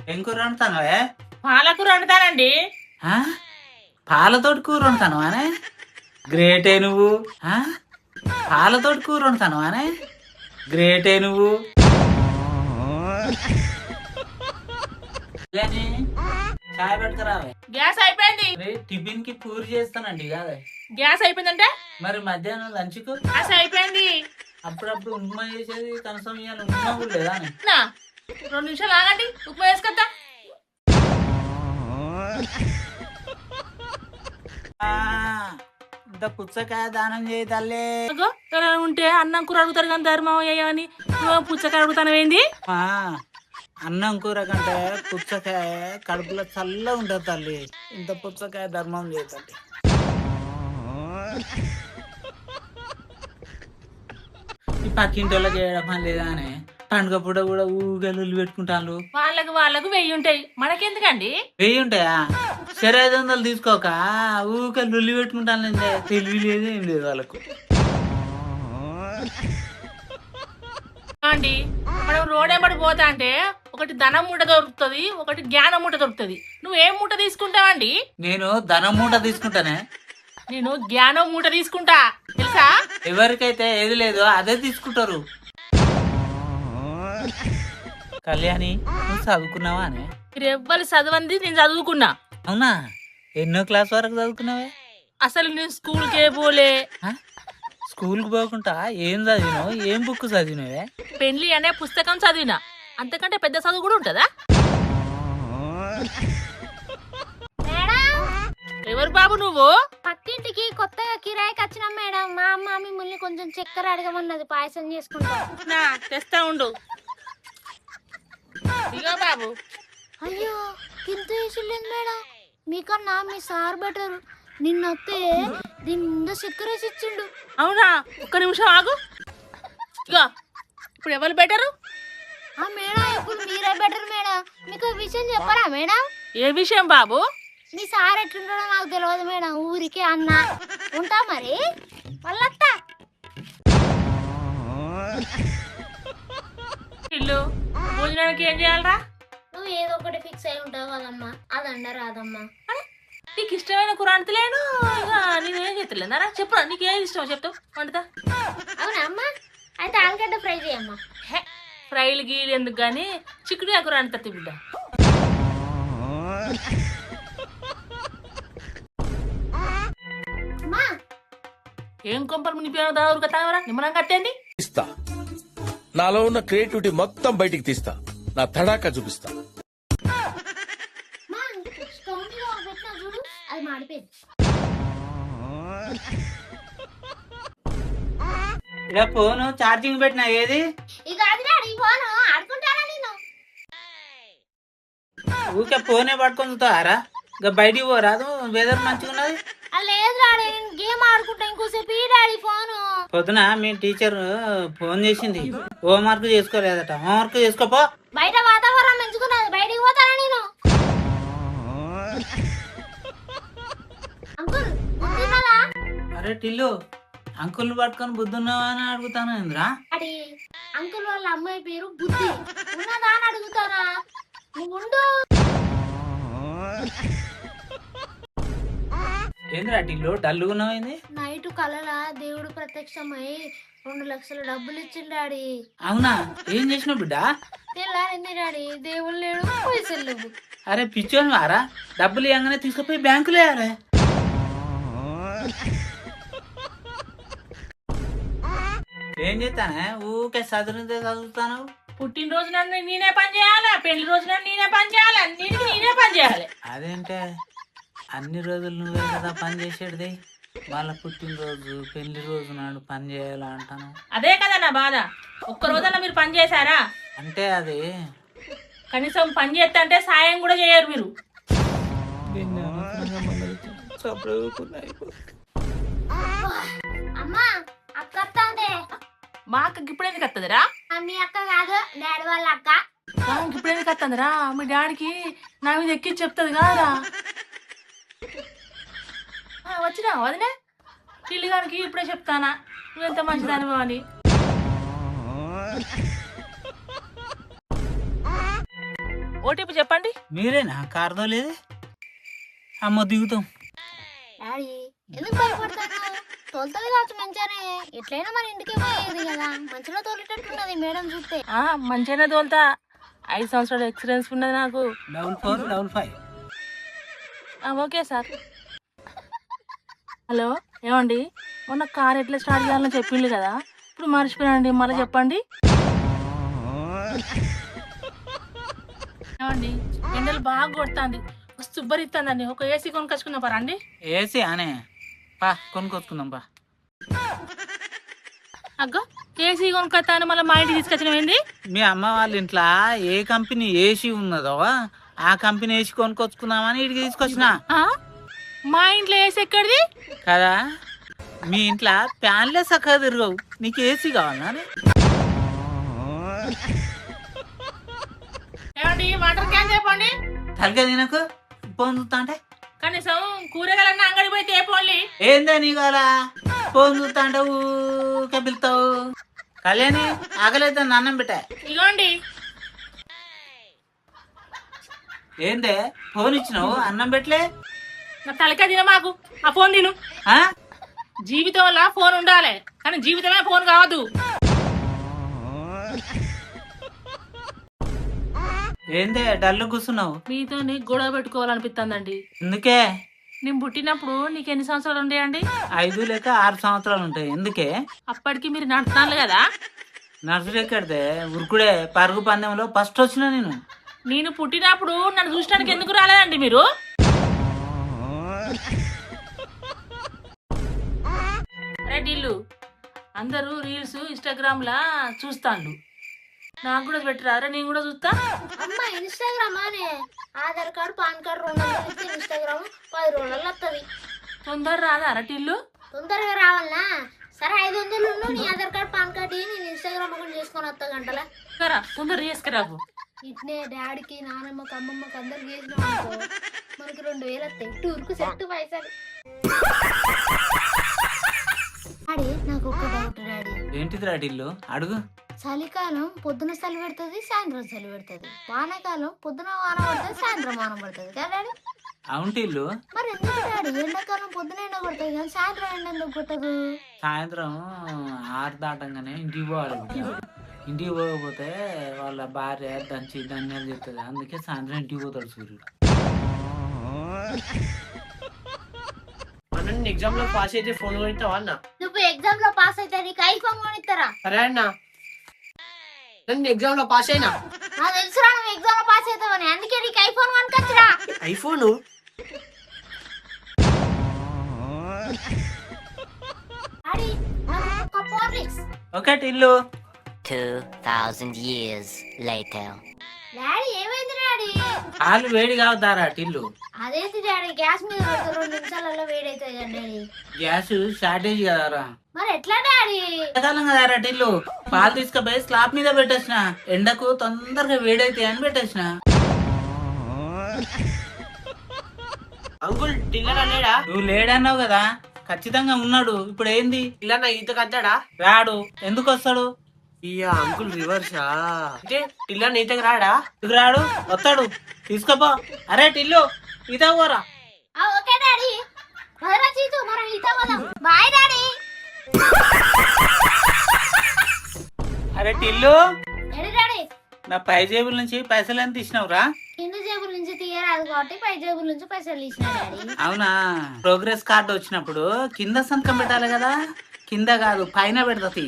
ఏం కూర వండుతానవే? పాలకూర వండుతానండి. ఆ? పాలతోటి కూర వండుతాను అనే గ్రేటే నువ్వు. ఆ? పాలతోటి కూర వండుతాను అనే గ్రేటే నువ్వు. లేని చాయ్ పెడతారావే? గ్యాస్ అయిపోయింది. టిఫిన్ కి పూరి చేస్తానండి కాదే. గ్యాస్ అయిపోయిందంటే మరి మధ్యాహ్నం లంచ్ కు గ్యాస్ అయిపోయింది. అప్పుడప్పుడు ఉప్మా చేసేది కనీసం ఇవాళ ఉప్మా కూడా లేదా? నా 2 నిమిషాలు ఆగండి, ఉప్మా వేసుకొద్దా. ఇంత పుచ్చకాయ దానం చేయి తల్లి. ఎవరైనా ఉంటే అన్నం కూర అడుగుతారు కానీ ధర్మం అయ్యని పుచ్చకాయ అడుగుతాను ఏంది? అన్నం కూర కంటే పుచ్చకాయ కడుపులో చల్లగా ఉంటుంది తల్లి. ఇంత పుచ్చకాయ ధర్మం చేయి తల్లి. ఈ పక్కింటి వాళ్ళకి చేయడం పని లేదా అని పండుగ పూట కూడా ఊగలు పెట్టుకుంటాను. వాళ్ళకు 1000 ఉంటాయి, మనకెందుకండి? 1000 ఉంటాయా? సరే 500 తీసుకోక ఊగలు లుల్లి పెట్టుకుంటాను. తెలివి లేదు ఏం లేదు వాళ్ళకు. అండి మనం రోడ్ ఎంబడి పోతా అంటే ఒకటి ధనం మూట దొరుకుతుంది, ఒకటి జ్ఞానం మూట దొరుకుతుంది. నువ్వు ఏం మూట తీసుకుంటావండి? నేను ధనం మూట తీసుకుంటానే. నేను జ్ఞానం మూట తీసుకుంటా, తెలుసా? ఎవరికైతే ఏది లేదో అదే తీసుకుంటారు. కళ్యాణి, నువ్వు చదువుకున్నావా అని? మీరు ఎవ్వరు చదవంది, నేను చదువుకున్నా. అవునా? ఎన్నో క్లాస్ వరకు చదువుకున్నావే? అసలు నేను స్కూల్కే పోలే. స్కూల్కి పోకుండా ఏం చదివినావు? ఏం బుక్ చదివినావే? పెళ్లి అనే పుస్తకం చదివినా, అంతకంటే పెద్ద చదువు కూడా ఉంటుందా? ఎవరు బాబు నువ్వు? పక్కింటికి కొత్తగా కిరాయికి వచ్చినాం మేడం. మా అమ్మ మిమ్మల్ని కొంచెం చక్కెర అడగమన్నది, పాయసం చేసుకుంటా. నా తెస్తా ఉండు. ఇగో బాబు. అయ్యో ఇంత వేసులేదు మేడం, మీకన్నా మీ సార్ బెటర్. నిన్నొస్తే దీని ముందు చక్కెర వేసి ఇచ్చిండు. అవునా? ఒక్క నిమిషం ఆగు. ఇగో ఇప్పుడు ఎవరు బెటరు? మేడం ఇప్పుడు మీరే బెటర్ మేడం. మీకు విషయం చెప్పరా మేడం? ఏ విషయం బాబు? మీ సార్ ఎట్లుంటాడో నాకు తెలియదు మేడం, ఊరికే అన్నా. ఉంటా మరి వాళ్ళత్తా. ఇల్లు భోజనానికి ఏం చేయాలరా? నువ్వు ఏదో ఒకటి ఫిక్స్ అయి ఉంటావు కదమ్మా, అదండ రాదమ్మా. నీకు ఇష్టమైన కూర అంటలేను, ఇక నేనేం చెప్తలేనారా? చెప్పు, నీకు ఏది ఇష్టమో చెప్తావు వండుతా. అవునా అమ్మా? అయితే ఆలుగడ్డ ఫ్రై చేయమ్మా. ఫ్రైలు గీలు ఎందుకు గానీ చిక్కుడుకాయ కూర అంటది బిడ్డ. ఏం కొంపలు మునిపోయిన దావరు కట్టావరా? నిమ్మలం కట్టేంది. ఇస్తా, నాలో ఉన్న క్రియేటివిటీ మొత్తం బయటికి తీస్తా, నా తడాకా చూపిస్తా. అది మాడిపోయింది. ఇలా ఫోను ఛార్జింగ్ పెట్టినా ఏది? ఇక అది ఈ ఫోను ఆడుకుంటారా నేను? ఊకే ఫోనే పట్టుకొని చూస్తారా? ఇక బయటికి పోరాదు, వెదర్ మంచిగా ఉన్నది. లేదు డాడీ, నేను గేమ్ ఆడుకుంటా ఇంకోసేపు. ఈ డాడీ ఫోను. పొద్దున మీ టీచర్ ఫోన్ చేసింది, హోంవర్క్ చేసుకోలేదట. హోంవర్క్ చేసుకోపో. బయట వాతావరణం మంచుకున్నది, బయటికి పోతారా నేను? అంకుల్ బుద్ధిన్నదా? అరే టిల్లు, అంకుల్ పట్టుకొని బుద్ధున్నావా అని అడుగుతాను ఇంద్రా. డాడీ అంకుల్ వాళ్ళ అమ్మాయి పేరు బుద్ధి, ఉన్నదా అని అడుగుతానా? నువ్వు ఉండు. ఏంద్రా టిల్లు డల్లుగున్నావు? నైట్ కలల దేవుడు ప్రత్యక్షమై 2 లక్షల డబ్బులు ఇచ్చిండు డాడీ. అవునా? ఏం చేసినావు బిడ్డ? తెల్లారింది డాడీ, దేవుడు లేడు, పైసలు లేవు. అరే పిచ్చోని వారా, డబ్బులు ఇవ్వగానే తీసుకుపోయి బ్యాంకులో వేయాలి. ఏం చేస్తానే ఊకే చదువుతే చదువుతాను? పుట్టినరోజు నన్ను నేనే పని చేయాలా, పెళ్లి రోజు నన్ను నేనే పని చేయాలి, అన్నిటికీ నేనే పని చేయాలి. అదేంటే అన్ని రోజులు నువ్వే కదా పని చేసేది, వాళ్ళ పుట్టినరోజు పెళ్లి రోజు నాడు పని చేయాలా అంటాను. అదే కదా నా బాధ. ఒక్క రోజన్నా మీరు పని చేశారా? అంటే అది కనీసం పని చేస్తా అంటే సాయం కూడా చేయరు మీరు. అమ్మా అక్క వస్తాందే. మా అక్కకి ఇప్పుడు ఎందుకు వస్తుందిరా? మీ అక్క కాదు, డాడీ వాళ్ళ అక్క. ఇప్పుడు ఎందుకు వస్తుందిరా? మీ డాడీకి నా మీద ఎక్కి చెప్తుంది కాదురా. వచ్చినా వదిలే, పిల్లిగానికి ఇప్పుడే చెప్తానా నువ్వెంత మంచిదానివో అని. ఓటీపీ చెప్పండి. మీరేనా కారు తోలేది? అమ్మో దిగుతాం. డాడీ ఎందుకు భయపడతాను? తోలుతుంది కావచ్చు మంచిగానే. ఎట్లయినా మన ఇంటికే పోయేది కదా, మంచిగా తోలేటట్టున్నది మేడం చూస్తే. మంచిగానే తోలుతా. 5 సంవత్సరాల ఎక్స్పీరియన్స్ ఉన్నది నాకు. 4455. Okay sir. హలో ఏమండి, మొన్న కార్ ఎట్లా స్టార్ట్ చేయాలని చెప్పిండు కదా, ఇప్పుడు మర్చిపోయానండి, మళ్ళీ చెప్పండి. ఏమండి ఎండలు బాగా కొడుతుంది, సుబ్బరిస్తుందండి. ఒక ఏసీ కొనుకొచ్చుకుందాం పరా అండి. ఏసీ అనే పా కొనుక్కొచ్చుకుందాం పా. అగ్గో ఏసీ కొనుక్కొస్తా అని మళ్ళీ మా ఇంటికి తీసుకొచ్చినవేంది? మీ అమ్మ వాళ్ళ ఇంట్లో ఏ కంపెనీ ఏసీ ఉన్నదో ఆ కంపెనీ ఏసీ కొనుక్కొచ్చుకుందామని ఇడికి తీసుకొచ్చిన. మా ఇంట్లో ఏసీ ఎక్కడిది కదా, మీ ఇంట్లో ఫ్యాన్లే చక్కగా తిరగవు, నీకు ఏసీ కావాలా? ఏమండి వాటర్ క్యాన్ చెప్పండి. తలకే తినకు ఫోన్ చూస్తా అంటే. కనీసం కూరగాయలన్నా అంగడి పోయి తేపోండి. ఏందా నీ కావాలా? ఫోన్ చూస్తా అంటే ఊకే పిలుతావు. కళ్యాణి ఆకలైతే అన్నం పెట్టా. ఇగోండి. ఏందే ఫోన్ ఇచ్చినావు అన్నం పెట్టలే? నా తలకాయ తిన మాకు, ఆ ఫోన్ తిను. ఆ? జీవితం వల్ల ఫోన్ ఉండాలి, కానీ జీవితమే ఫోన్ కావద్దు. ఏందే డల్లు కూర్చున్నావు? మీతో గొడవ పెట్టుకోవాలనిపిస్తుందండి. ఎందుకే? నేను పుట్టినప్పుడు నీకు ఎన్ని సంవత్సరాలు ఉండేయండి? 5 లేక 6 సంవత్సరాలు ఉంటాయి. ఎందుకే? అప్పటికి మీరు నడుతున్నాను కదా. నర్సులు ఎక్కడితే ఉరుకుడే పరుగు పందెంలో ఫస్ట్ వచ్చిన నేను. నేను పుట్టినప్పుడు నన్ను చూడటానికి ఎందుకు రాలేదండి మీరు? రెడ్డిల్లు అందరూ రీల్స్ ఇన్స్టాగ్రామ్ లా చూస్తాను, నాకు కూడా పెట్టరారా, నేను కూడా చూస్తా. అమ్మ ఇన్స్టాగ్రామ్ అనే ఆధార్ కార్డు పాన్ కార్డు 200 ఇస్తే ఇన్స్టాగ్రామ్ 10 రోజులలో వస్తుంది. తొందర రాదా అరటిల్లు? తొందరగా రావాలనా? సరే 500 నీ ఆధార్ కార్డు పాన్ కార్డు నేను ఇన్స్టాగ్రామ్ అకౌంట్ చేసుకొని వస్తా గంటల. తొందర చేసుకురాకు. ఇట్నే డాడీకి నానమ్మకి అమ్మమ్మకి అందరికి చేసినాం అనుకో, మనకి 2000 వస్తాయి. టూర్కు సెట్ పైసలు. డాడీ నాకు ఒక డౌట్ డాడీ. ఏంటిది రాడిల్లు అడుగు. చలికాలం పొద్దున చలి పెడుతుంది, సాయంత్రం చలి పెడుతుంది. వానాకాలం పొద్దున వాన పడుతుంది, సాయంత్రం వాన పడుతుంది కదా డాడీ? అవుంటిల్లు. మరి ఎందుకు డాడీ ఎండాకాలం పొద్దున ఎండ కొడుతుంది కానీ సాయంత్రం ఎండ ఎందుకు కొట్టదు? సాయంత్రం 6 దాటంగానే ఇంటికి పోవాలి. ఇంటికి పోకపోతే వాళ్ళ భార్య దంచి ధన్యాలు చెప్తుంది, అందుకే సాయంత్రం ఇంటికి పోతాడు సూర్యుడు. ఎగ్జామ్ లో పాస్ అయితే ఫోన్ కొనిస్తావా అన్న? నువ్వు ఎగ్జామ్ లో పాస్ అయితే నీకు ఐఫోన్ కొనిస్తారా? సరే అన్న, నేను ఎగ్జామ్ లో పాస్ అయినా. నాకు తెలుసురా నువ్వు ఎగ్జామ్ లో పాస్ అవుతావని, అందుకే నీకు ఐఫోన్ కొనుకొచ్చురా. ఐఫోన్ డాడీ నాకు ఒక ఫోర్లిక్స్. ఒకటి ఇల్లు. 2000 years later. డాడీ ఏమైంది డాడీ? పాలు వేడి కావుతారా టిల్లు? అదేంటి డాడీ గ్యాస్ మీద పెడితే 2 నిమిషాలలో వేడైతుంది కదా డాడీ. Gas shortage కదారా. మరి ఎట్లా డాడీ? ఎండాకాలం కదారా టిల్లు, పాలు తీసుకుపోయి స్లాబ్ మీద పెట్టేసిన, ఎండకు తొందరగా వేడైతాయి అని పెట్టేసిన. అంకుల్ టిల్లర్ లేడా? నువ్వు లేడన్నావు కదా, ఖచ్చితంగా ఉన్నాడు. ఇప్పుడు ఏంది? టిల్లర్ ఈత కట్టాడా? రాడు. ఎందుకు వస్తాడు? ఇయ్యా అంకుల్ రివర్సా? అంటే టిల్లర్ ఈతకు రాడా? ఎందుకు రాడు? వస్తాడు, తీసుకుపో. అరే టిల్లు ఇదా పోరా. Okay daddy. మరో చీతు మనం ఈత పోదాం. Bye daddy. అరే టిల్లు, ఏడి డాడీ? నా పై జేబుల నుంచి పైసలు ఎంత తీసినావురా? కింద జేబుల నుంచి తీయరాదు కాబట్టి పై జేబుల నుంచి పైసలు తీసిన డాడీ. అవునా? ప్రోగ్రెస్ కార్డు వచ్చినప్పుడు కింద సంతకం పెట్టాలి కదా, కింద కాదు పైన పెడతా.